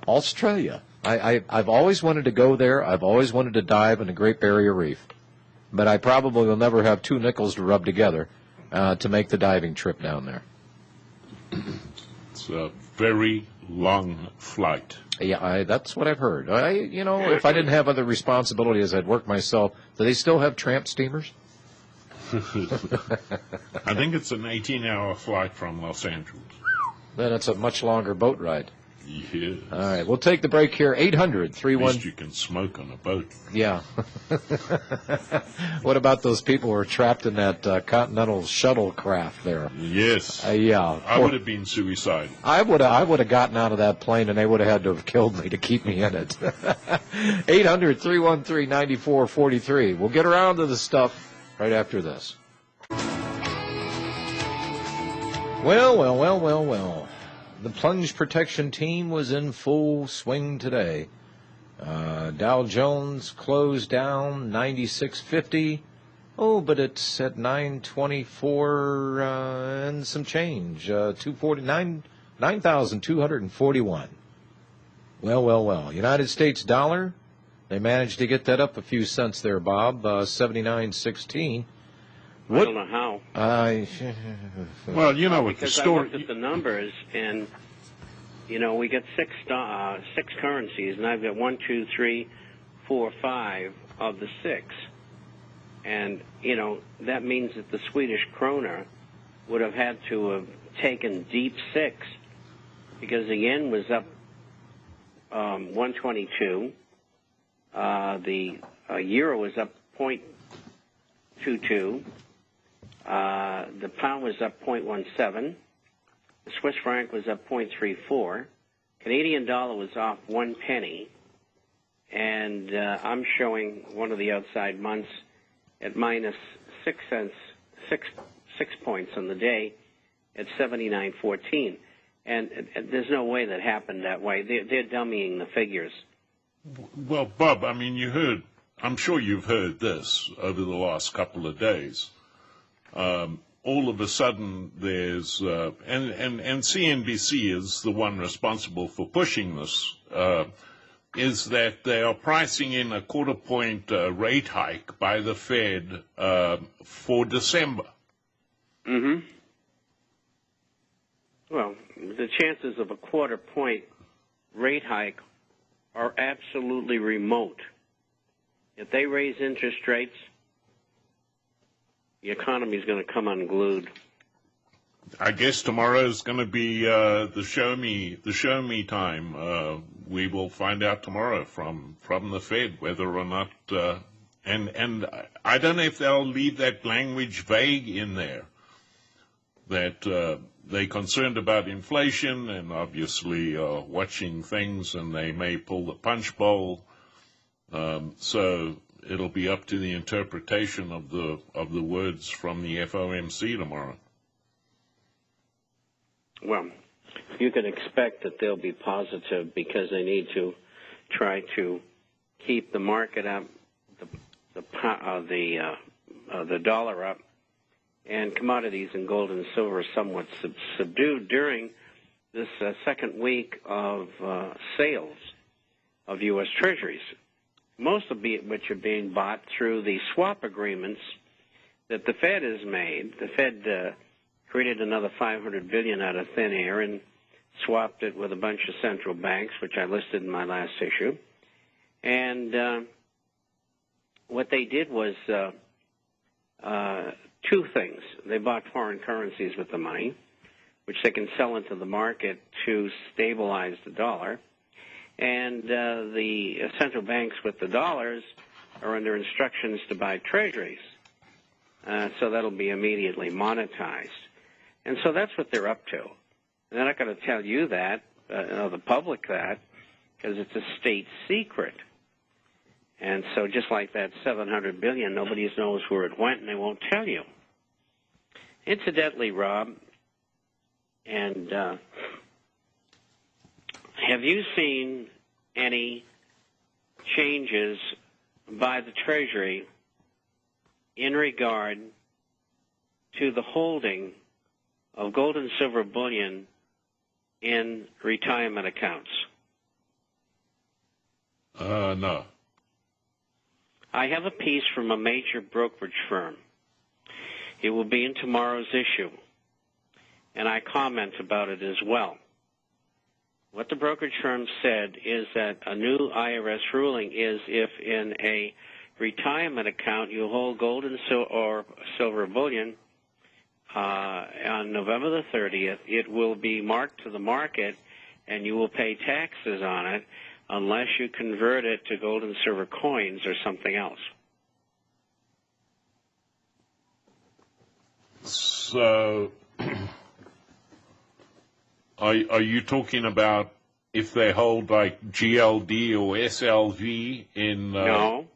Australia. I've always wanted to go there. I've always wanted to dive in the Great Barrier Reef. But I probably will never have two nickels to rub together to make the diving trip down there. It's a very long flight. Yeah, that's what I've heard. If I didn't have other responsibilities, I'd work myself. Do they still have tramp steamers? I think it's an 18-hour flight from Los Angeles. Then it's a much longer boat ride. Yes. All right, we'll take the break here. 800-31... At least you can smoke on a boat. Yeah. What about those people who are trapped in that Continental shuttlecraft there? Yes. Yeah. I would have been suicidal. I would have gotten out of that plane, and they would have had to have killed me to keep me in it. 800-313-9443. We'll get around to the stuff right after this. Well. The plunge protection team was in full swing today. Dow Jones closed down 96.50. Oh, but it's at 924 and some change. 9,241. Well. United States dollar, they managed to get that up a few cents there, Bob. 79.16. I don't know how. Well, you know what the story. I looked at the numbers, and we get six currencies, and I've got 1, 2, 3, 4, 5 of the 6, and that means that the Swedish krona would have had to have taken deep 6, because the yen was up 122, the euro was up 0.22. The pound was up 0.17. The Swiss franc was up 0.34. Canadian dollar was off 1 penny. And I'm showing one of the outside months at minus 6 cents, 6 points on the day at 79.14. And there's no way that happened that way. They're dummying the figures. Well, Bob, I mean, I'm sure you've heard this over the last couple of days. All of a sudden there's, and CNBC is the one responsible for pushing this, is that they are pricing in a quarter-point rate hike by the Fed for December. Mm-hmm. Well, the chances of a quarter-point rate hike are absolutely remote. If they raise interest rates, the economy is going to come unglued. I guess tomorrow is going to be the show me time. We will find out tomorrow from the Fed whether or not, and I don't know if they'll leave that language vague in there, that they're concerned about inflation and obviously watching things, and they may pull the punch bowl. So it'll be up to the interpretation of the words from the FOMC tomorrow. Well, you can expect that they'll be positive because they need to try to keep the market up, the dollar up, and commodities and gold and silver are somewhat subdued during this second week of sales of U.S. Treasuries. Most of which are being bought through the swap agreements that the Fed has made. The Fed created another $500 billion out of thin air and swapped it with a bunch of central banks, which I listed in my last issue. And what they did was two things. They bought foreign currencies with the money, which they can sell into the market to stabilize the dollar. And the central banks with the dollars are under instructions to buy treasuries. So that'll be immediately monetized. And so that's what they're up to. And they're not going to tell you that, the public that, because it's a state secret. And so just like that $700 billion, nobody knows where it went, and they won't tell you. Incidentally, Rob, and have you seen any changes by the Treasury in regard to the holding of gold and silver bullion in retirement accounts? No. I have a piece from a major brokerage firm. It will be in tomorrow's issue, and I comment about it as well. What the brokerage firm said is that a new IRS ruling is if in a retirement account you hold gold and or silver bullion on November the 30th, it will be marked to the market and you will pay taxes on it unless you convert it to gold and silver coins or something else. So, are you talking about if they hold like GLD or SLV in? No,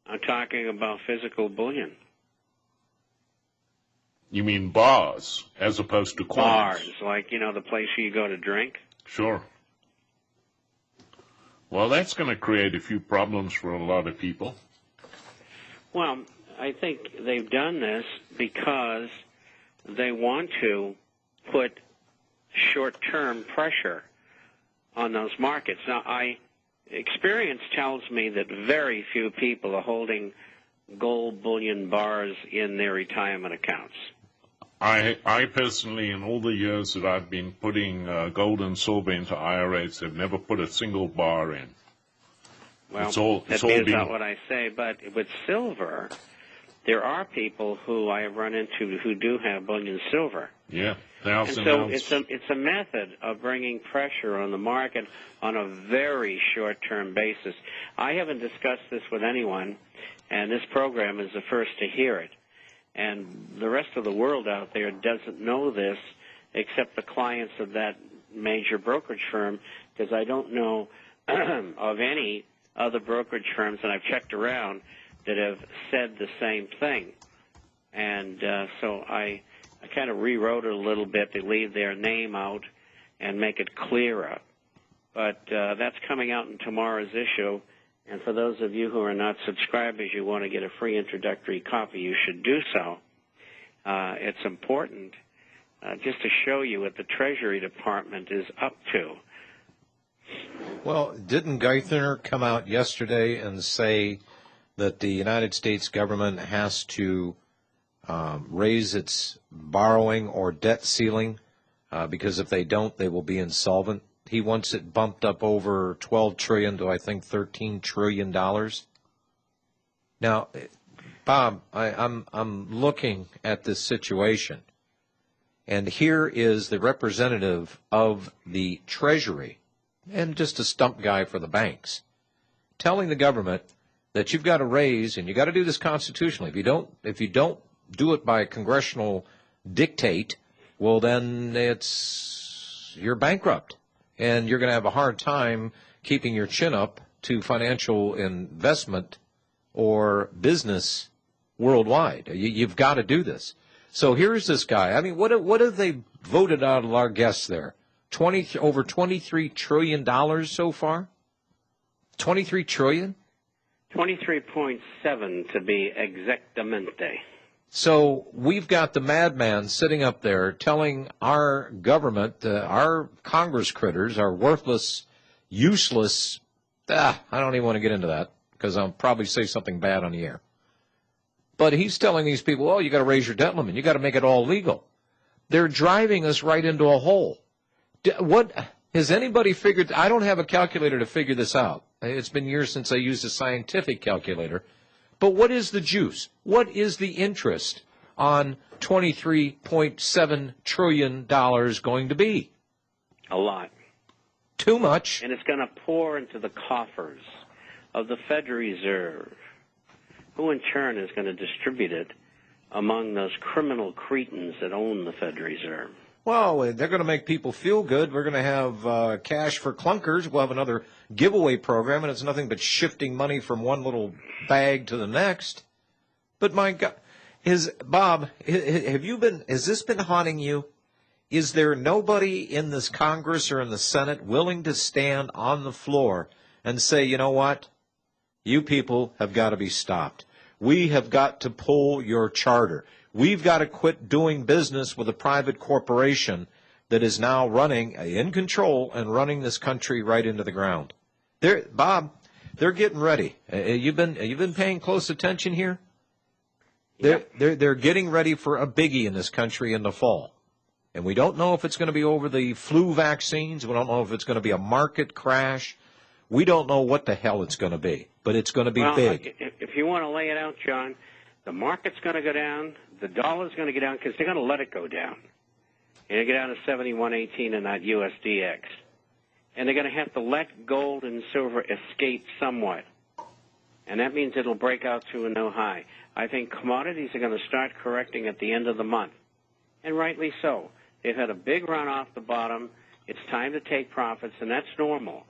I'm talking about physical bullion. You mean bars as opposed to coins? Bars, like, the place you go to drink. Sure. Well, that's going to create a few problems for a lot of people. Well, I think they've done this because they want to put short-term pressure on those markets. Now, experience tells me that very few people are holding gold bullion bars in their retirement accounts. I personally, in all the years that I've been putting gold and silver into IRAs, have never put a single bar in. Well, that's not what I say, but with silver, there are people who I have run into who do have bullion silver. Yeah, and so it's a method of bringing pressure on the market on a very short-term basis. I haven't discussed this with anyone, and this program is the first to hear it. And the rest of the world out there doesn't know this except the clients of that major brokerage firm, because I don't know of any other brokerage firms, and I've checked around, that have said the same thing. And so I kind of rewrote it a little bit to leave their name out and make it clearer. But that's coming out in tomorrow's issue. And for those of you who are not subscribers, you want to get a free introductory copy, you should do so. It's important just to show you what the Treasury Department is up to. Well, didn't Geithner come out yesterday and say that the United States government has to raise its borrowing or debt ceiling because if they don't, they will be insolvent? He wants it bumped up over $12 trillion to, I think, $13 trillion. Now, Bob, I'm looking at this situation, and here is the representative of the Treasury, and just a stump guy for the banks, telling the government that you've got to raise, and you've got to do this constitutionally. If you don't do it by congressional dictate, well, then you're bankrupt. And you're going to have a hard time keeping your chin up to financial investment or business worldwide. You've got to do this. So here's this guy. I mean, what have they voted out of our guests there? Over $23 trillion so far? $23 trillion? 23.7 to be exactamente. So we've got the madman sitting up there telling our government, our Congress critters, our worthless, useless, I don't even want to get into that because I'll probably say something bad on the air. But he's telling these people, oh, you got to raise your debt limit. You got to make it all legal. They're driving us right into a hole. What has anybody figured? I don't have a calculator to figure this out. It's been years since I used a scientific calculator. But what is the juice? What is the interest on $23.7 trillion going to be? A lot. Too much. And it's going to pour into the coffers of the Federal Reserve, who in turn is going to distribute it among those criminal cretins that own the Federal Reserve. Well, they're going to make people feel good. We're going to have cash for clunkers. We'll have another giveaway program, and it's nothing but shifting money from one little bag to the next. But my God, Bob, has this been haunting you? Is there nobody in this Congress or in the Senate willing to stand on the floor and say, you know what? You people have got to be stopped. We have got to pull your charter. We've got to quit doing business with a private corporation that is now running, in control, and running this country right into the ground. Bob, they're getting ready. You've been paying close attention here. Yep. They're getting ready for a biggie in this country in the fall. And we don't know if it's going to be over the flu vaccines. We don't know if it's going to be a market crash. We don't know what the hell it's going to be, but it's going to be big. If you want to lay it out, John, the market's going to go down, the dollar's going to go down because they're going to let it go down. And they get down to 71.18 in that USDX. And they're going to have to let gold and silver escape somewhat. And that means it'll break out to a new high. I think commodities are going to start correcting at the end of the month, and rightly so. They've had a big run off the bottom. It's time to take profits, and that's normal.